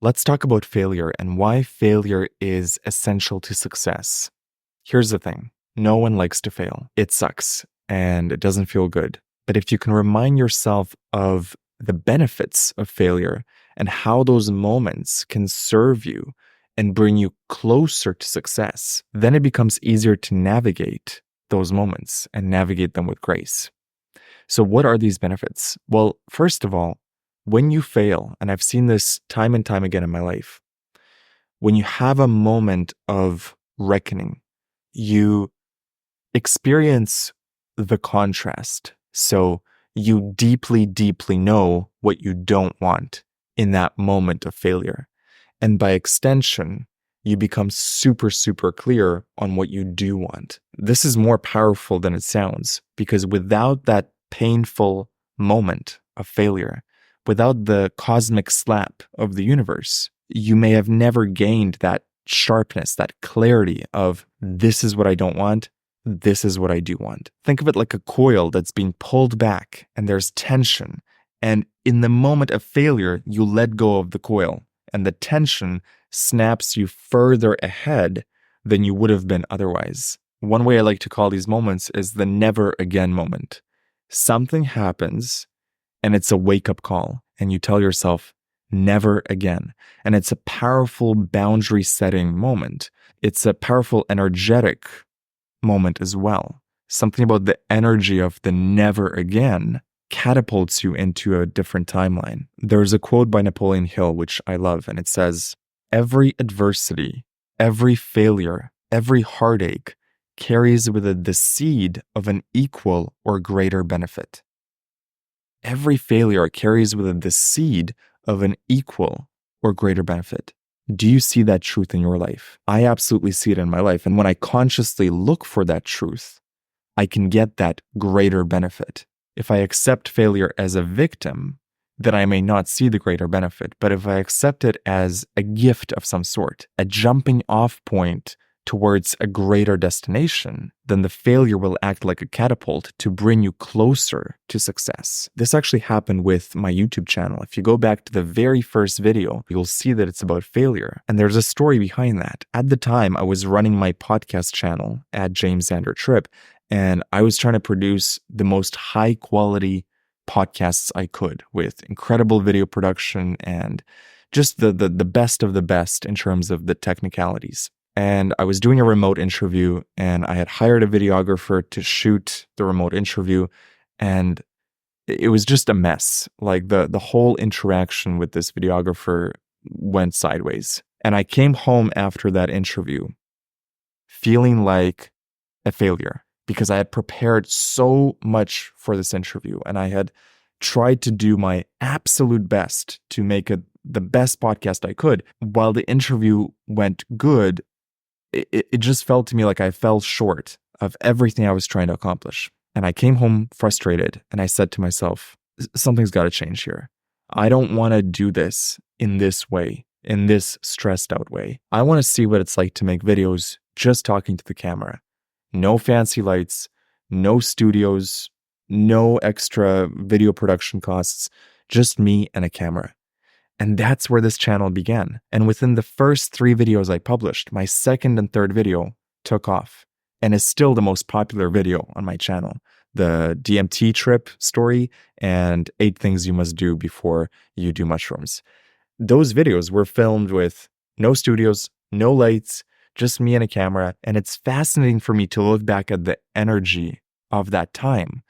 Let's talk about failure and why failure is essential to success. Here's the thing. No one likes to fail. It sucks and it doesn't feel good. But if you can remind yourself of the benefits of failure and how those moments can serve you and bring you closer to success, then it becomes easier to navigate those moments and navigate them with grace. So what are these benefits? Well, first of all, when you fail, and I've seen this time and time again in my life, when you have a moment of reckoning, you experience the contrast. So you deeply, deeply know what you don't want in that moment of failure. And by extension, you become super, super clear on what you do want. This is more powerful than it sounds, because without that painful moment of failure, without the cosmic slap of the universe, you may have never gained that sharpness, that clarity of this is what I don't want, this is what I do want. Think of it like a coil that's being pulled back and there's tension. And in the moment of failure, you let go of the coil and the tension snaps you further ahead than you would have been otherwise. One way I like to call these moments is the never again moment. Something happens and it's a wake-up call and you tell yourself, never again. And it's a powerful boundary-setting moment. It's a powerful energetic moment as well. Something about the energy of the never again catapults you into a different timeline. There's a quote by Napoleon Hill, which I love, and it says, "Every adversity, every failure, every heartache carries with it the seed of an equal or greater benefit." Every failure carries with it the seed of an equal or greater benefit. Do you see that truth in your life? I absolutely see it in my life. And when I consciously look for that truth, I can get that greater benefit. If I accept failure as a victim, then I may not see the greater benefit. But if I accept it as a gift of some sort, a jumping off point towards a greater destination, then the failure will act like a catapult to bring you closer to success. This actually happened with my YouTube channel. If you go back to the very first video, you'll see that it's about failure. And there's a story behind that. At the time, I was running my podcast channel at Xander Trip, and I was trying to produce the most high quality podcasts I could with incredible video production and just the best of the best in terms of the technicalities. And I was doing a remote interview and I had hired a videographer to shoot the remote interview. And it was just a mess. Like the whole interaction with this videographer went sideways. And I came home after that interview feeling like a failure because I had prepared so much for this interview and I had tried to do my absolute best to make it the best podcast I could. While the interview went good, it just felt to me like I fell short of everything I was trying to accomplish. And I came home frustrated and I said to myself, something's got to change here. I don't want to do this in this way, in this stressed out way. I want to see what it's like to make videos just talking to the camera. No fancy lights, no studios, no extra video production costs, just me and a camera. And that's where this channel began. And within the first 3 videos I published, my second and third video took off and is still the most popular video on my channel. The DMT trip story and 8 things you must do before you do mushrooms. Those videos were filmed with no studios, no lights, just me and a camera. And it's fascinating for me to look back at the energy of that time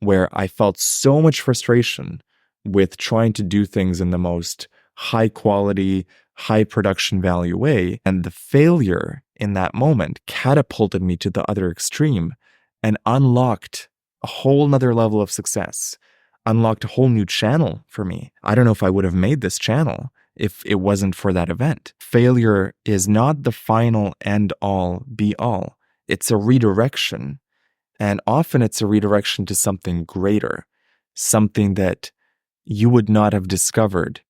where I felt so much frustration with trying to do things in the most high quality, high production value way. And the failure in that moment catapulted me to the other extreme and unlocked a whole nother level of success, unlocked a whole new channel for me. I don't know if I would have made this channel if it wasn't for that event. Failure is not the final end all be all. It's a redirection. And often it's a redirection to something greater, something that you would not have discovered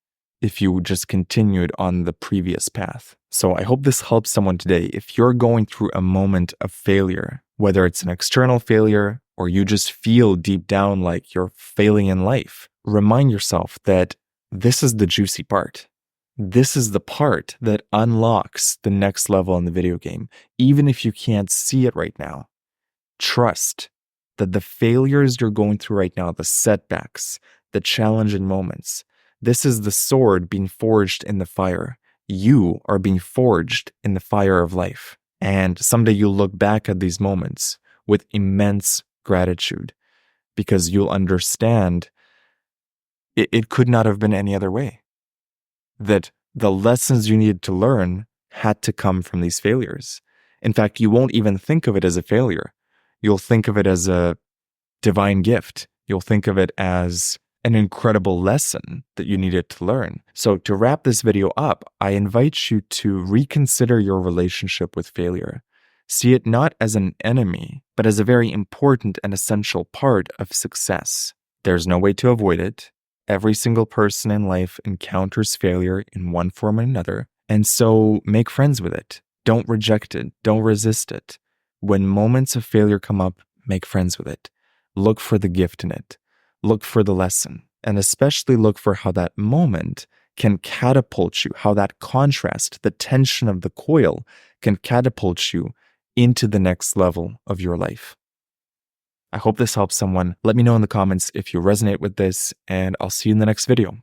if you just continued on the previous path. So I hope this helps someone today. If you're going through a moment of failure, whether it's an external failure or you just feel deep down like you're failing in life, remind yourself that this is the juicy part. This is the part that unlocks the next level in the video game, even if you can't see it right now. Trust that the failures you're going through right now, the setbacks, the challenging moments, this is the sword being forged in the fire. You are being forged in the fire of life. And someday you'll look back at these moments with immense gratitude because you'll understand it could not have been any other way. That the lessons you needed to learn had to come from these failures. In fact, you won't even think of it as a failure. You'll think of it as a divine gift. You'll think of it as an incredible lesson that you needed to learn. So to wrap this video up, I invite you to reconsider your relationship with failure. See it not as an enemy, but as a very important and essential part of success. There's no way to avoid it. Every single person in life encounters failure in one form or another, and so make friends with it. Don't reject it. Don't resist it. When moments of failure come up, make friends with it. Look for the gift in it. Look for the lesson, and especially look for how that moment can catapult you, how that contrast, the tension of the coil, can catapult you into the next level of your life. I hope this helps someone. Let me know in the comments if you resonate with this, and I'll see you in the next video.